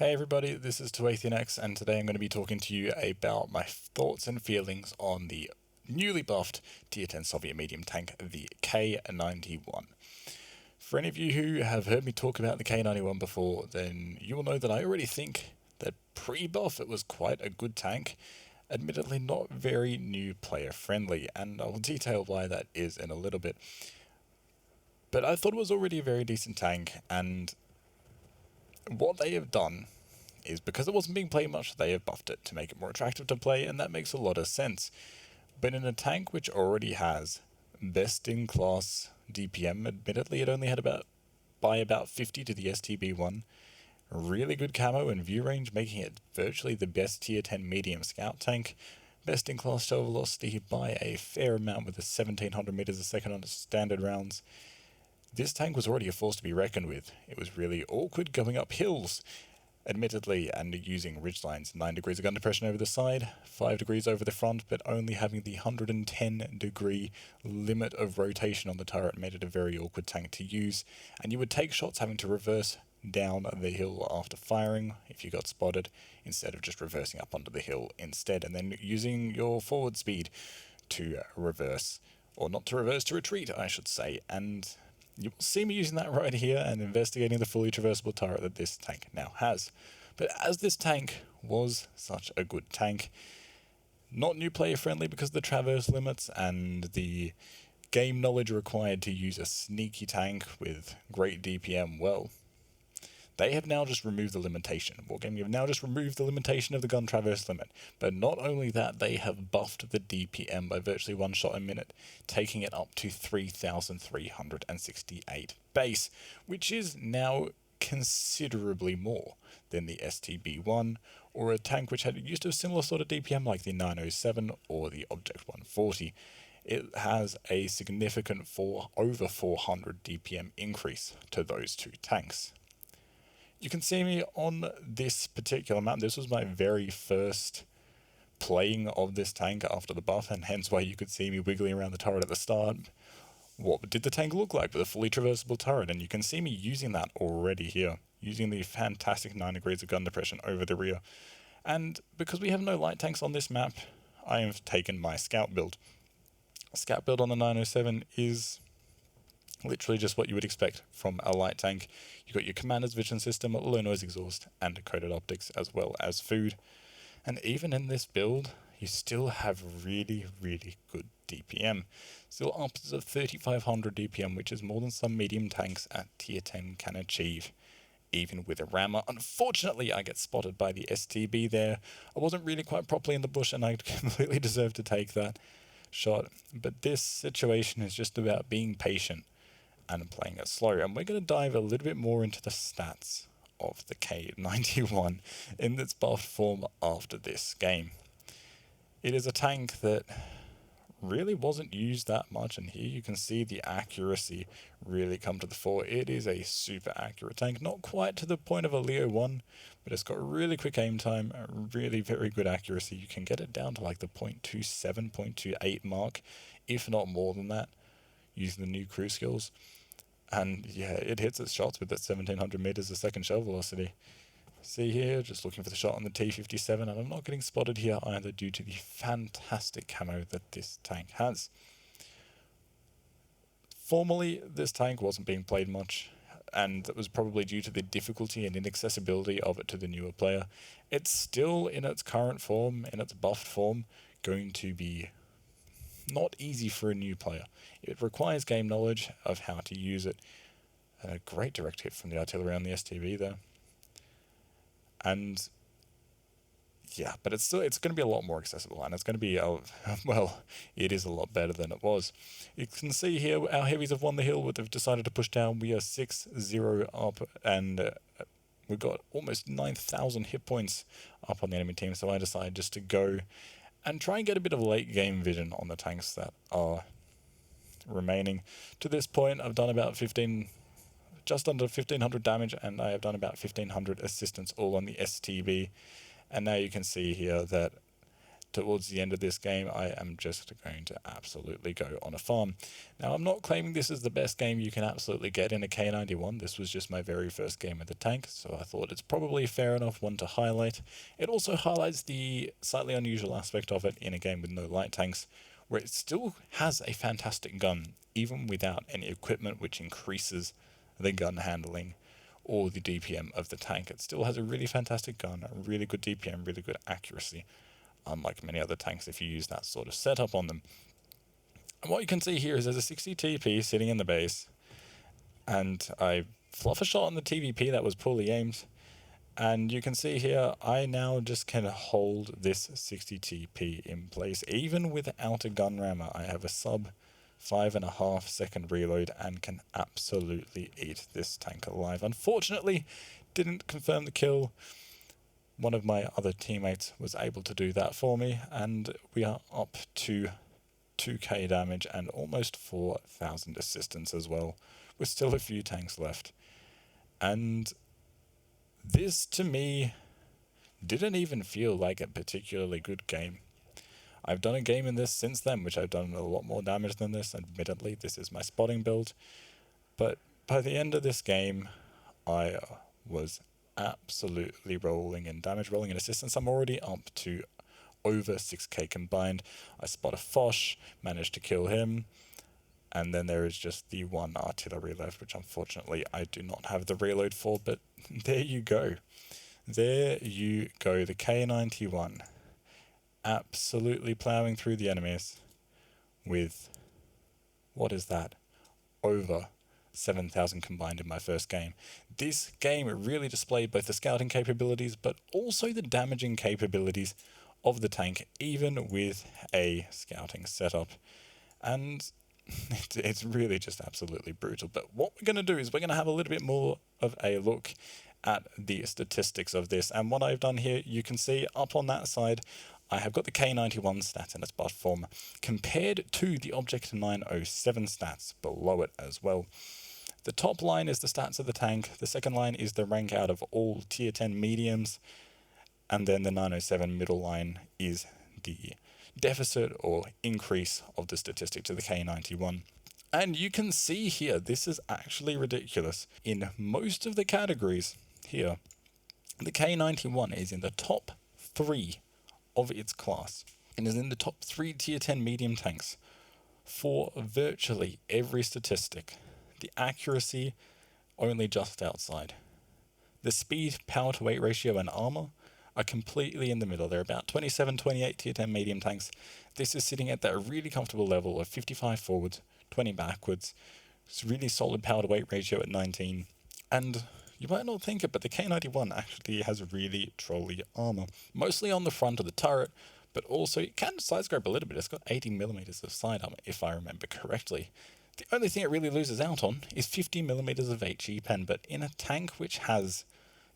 Hey everybody, this is Tuathianex, and today I'm going to be talking to you about my thoughts and feelings on the newly buffed Tier 10 Soviet medium tank, the K91. For any of you who have heard me talk about the K91 before, then you will know that I already think that pre-buff it was quite a good tank, admittedly not very new player friendly, and I'll detail why that is in a little bit. But I thought it was already a very decent tank, and what they have done is because it wasn't being played much, they have buffed it to make it more attractive to play, and that makes a lot of sense. But in a tank which already has best in class DPM, admittedly it only had about 50 to the STB1, really good camo and view range, making it virtually the best tier 10 medium scout tank, best in class shell velocity by a fair amount with the 1700 meters a second on its standard rounds. This tank was already a force to be reckoned with. It was really awkward going up hills, admittedly, and using ridgelines, 9 degrees of gun depression over the side, 5 degrees over the front, but only having the 110 degree limit of rotation on the turret made it a very awkward tank to use, and you would take shots having to reverse down the hill after firing if you got spotted, instead of just reversing up onto the hill instead, and then using your forward speed to reverse, or not to reverse, to retreat, I should say, and you will see me using that right here and investigating the fully traversable turret that this tank now has. But as this tank was such a good tank, not new player friendly because of the traverse limits and the game knowledge required to use a sneaky tank with great DPM, well, they have now just removed the limitation. Wargaming have now just removed the limitation of the gun traverse limit. But not only that, they have buffed the DPM by virtually one shot a minute, taking it up to 3,368 base, which is now considerably more than the STB1, or a tank which had used to have similar sort of DPM like the 907 or the Object 140. It has a significant over 400 DPM increase to those two tanks. You can see me on this particular map. This was my very first playing of this tank after the buff, and hence why you could see me wiggling around the turret at the start. What did the tank look like with a fully traversable turret? And you can see me using that already here, using the fantastic 9 degrees of gun depression over the rear. And because we have no light tanks on this map, I have taken my scout build. A scout build on the 907 is literally just what you would expect from a light tank. You've got your commander's vision system, low noise exhaust, and coded optics, as well as food. And even in this build, you still have really, really good DPM. Still upwards of 3,500 DPM, which is more than some medium tanks at tier 10 can achieve, even with a rammer. Unfortunately, I get spotted by the STB there. I wasn't really quite properly in the bush, and I completely deserved to take that shot. But this situation is just about being patient and playing it slow. And we're going to dive a little bit more into the stats of the K91 in its buffed form after this game. It is a tank that really wasn't used that much, and here you can see the accuracy really come to the fore. It is a super accurate tank, not quite to the point of a Leo 1, but it's got really quick aim time, really very good accuracy. You can get it down to like the 0.27, 0.28 mark, if not more than that, using the new crew skills. And yeah, it hits its shots with that 1700 meters a second shell velocity. See here, just looking for the shot on the T57, and I'm not getting spotted here either due to the fantastic camo that this tank has. Formerly, this tank wasn't being played much, and that was probably due to the difficulty and inaccessibility of it to the newer player. It's still, in its current form, in its buffed form, going to be not easy for a new player. It requires game knowledge of how to use it. A great direct hit from the artillery on the STB there. And yeah, but it's going to be a lot more accessible, and it's going to be, well, it is a lot better than it was. You can see here our heavies have won the hill, but they've decided to push down. We are 6-0 up, and we've got almost 9,000 hit points up on the enemy team, so I decided just to go and try and get a bit of late game vision on the tanks that are remaining. To this point, I've done about just under 1,500 damage, and I have done about 1,500 assistance all on the STB. And now you can see here that towards the end of this game, I am just going to absolutely go on a farm. Now, I'm not claiming this is the best game you can absolutely get in a K91. This was just my very first game with the tank, so I thought it's probably a fair enough one to highlight. It also highlights the slightly unusual aspect of it in a game with no light tanks, where it still has a fantastic gun, even without any equipment which increases the gun handling or the DPM of the tank. It still has a really fantastic gun, a really good DPM, really good accuracy, unlike many other tanks if you use that sort of setup on them. And what you can see here is there's a 60 TP sitting in the base, and I fluff a shot on the TVP that was poorly aimed, and you can see here I now just can hold this 60 TP in place even without a gun rammer. I have a sub 5.5 second reload and can absolutely eat this tank alive. Unfortunately, didn't confirm the kill. One of my other teammates was able to do that for me, and we are up to 2k damage and almost 4,000 assistance as well, with still a few tanks left. And this, to me, didn't even feel like a particularly good game. I've done a game in this since then, which I've done a lot more damage than this. Admittedly, this is my spotting build. But by the end of this game, I was absolutely rolling in damage, rolling in assistance. I'm already up to over 6k combined. I spot a Foch, managed to kill him. And then there is just the one artillery left, which unfortunately I do not have the reload for, but there you go. There you go, the K91. Absolutely ploughing through the enemies with, what is that, over 7,000 combined in my first game. This game really displayed both the scouting capabilities but also the damaging capabilities of the tank, even with a scouting setup. And it's really just absolutely brutal. But what we're going to do is we're going to have a little bit more of a look at the statistics of this. And what I've done here, you can see up on that side, I have got the K91 stats in its buff form compared to the Object 907 stats below it as well. The top line is the stats of the tank, the second line is the rank out of all tier 10 mediums, and then the 907 middle line is the deficit or increase of the statistic to the K91. And you can see here, this is actually ridiculous. In most of the categories here, the K91 is in the top 3 of its class. It is in the top 3 tier 10 medium tanks for virtually every statistic. The accuracy only just outside. The speed, power to weight ratio and armor are completely in the middle. They're about 27, 28 tier 10 medium tanks. This is sitting at that really comfortable level of 55 forwards, 20 backwards. It's really solid power to weight ratio at 19. And you might not think it, but the K91 actually has really trolley armor. Mostly on the front of the turret, but also it can side scope a little bit. It's got 80mm of side armor, if I remember correctly. The only thing it really loses out on is 50mm of HE pen, but in a tank which has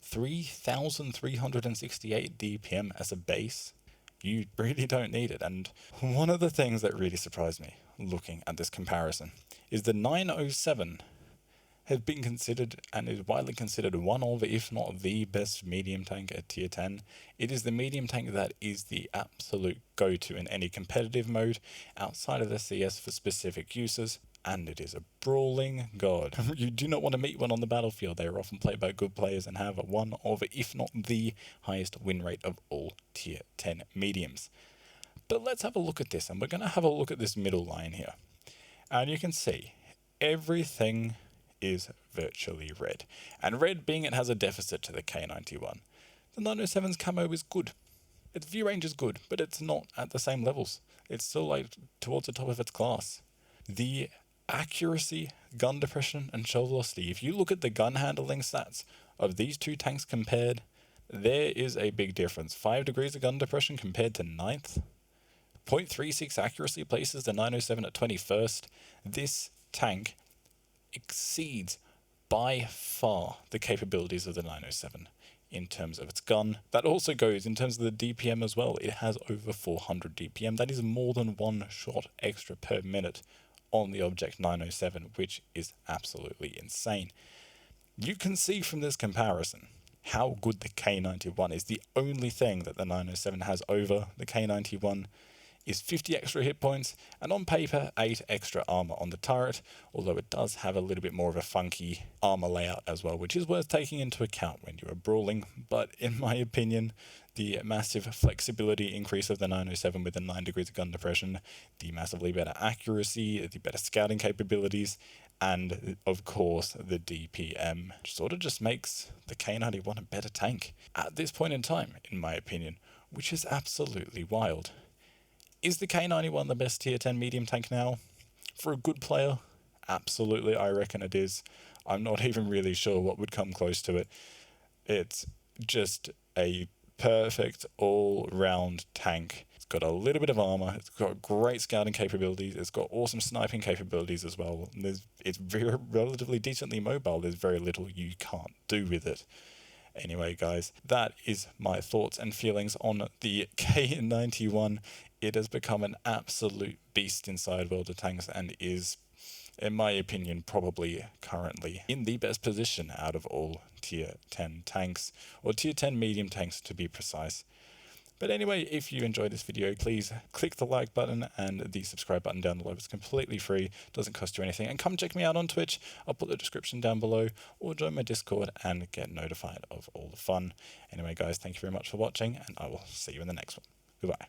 3,368 DPM as a base, you really don't need it. And one of the things that really surprised me looking at this comparison is the 907 has been considered and is widely considered one of, if not the best medium tank at tier 10. It is the medium tank that is the absolute go-to in any competitive mode outside of the CS for specific uses. And it is a brawling god. You do not want to meet one on the battlefield. They are often played by good players and have one of, if not the highest win rate of all tier 10 mediums. But let's have a look at this, and we're going to have a look at this middle line here. And you can see everything is virtually red. And red being it has a deficit to the K91. The 907's camo is good. Its view range is good, but it's not at the same levels. It's still like towards the top of its class. The accuracy, gun depression, and shell velocity. If you look at the gun handling stats of these two tanks compared, there is a big difference. 5 degrees of gun depression compared to 9th. 0.36 accuracy places the 907 at 21st. This tank exceeds by far the capabilities of the 907 in terms of its gun. That also goes in terms of the DPM as well. It has over 400 DPM. That is more than one shot extra per minute on the Object 907, which is absolutely insane. You can see from this comparison how good the K91 is. The only thing that the 907 has over the K91 is 50 extra hit points, and on paper 8 extra armor on the turret, although it does have a little bit more of a funky armor layout as well, which is worth taking into account when you are brawling. But in my opinion, the massive flexibility increase of the 907 with the 9 degrees of gun depression, the massively better accuracy, the better scouting capabilities, and of course the DPM sort of just makes the K91 a better tank at this point in time, in my opinion, which is absolutely wild. Is the K91 the best tier 10 medium tank now? For a good player? Absolutely, I reckon it is. I'm not even really sure what would come close to it. It's just a perfect all-round tank. It's got a little bit of armor, it's got great scouting capabilities, it's got awesome sniping capabilities as well. It's very relatively decently mobile. There's very little you can't do with it. Anyway, guys, that is my thoughts and feelings on the K91. It has become an absolute beast inside World of Tanks and is, in my opinion, probably currently in the best position out of all tier 10 tanks, or tier 10 medium tanks to be precise. But anyway, if you enjoyed this video, please click the like button and the subscribe button down below. It's completely free, doesn't cost you anything. And come check me out on Twitch. I'll put the description down below, or join my Discord and get notified of all the fun. Anyway, guys, thank you very much for watching, and I will see you in the next one. Goodbye.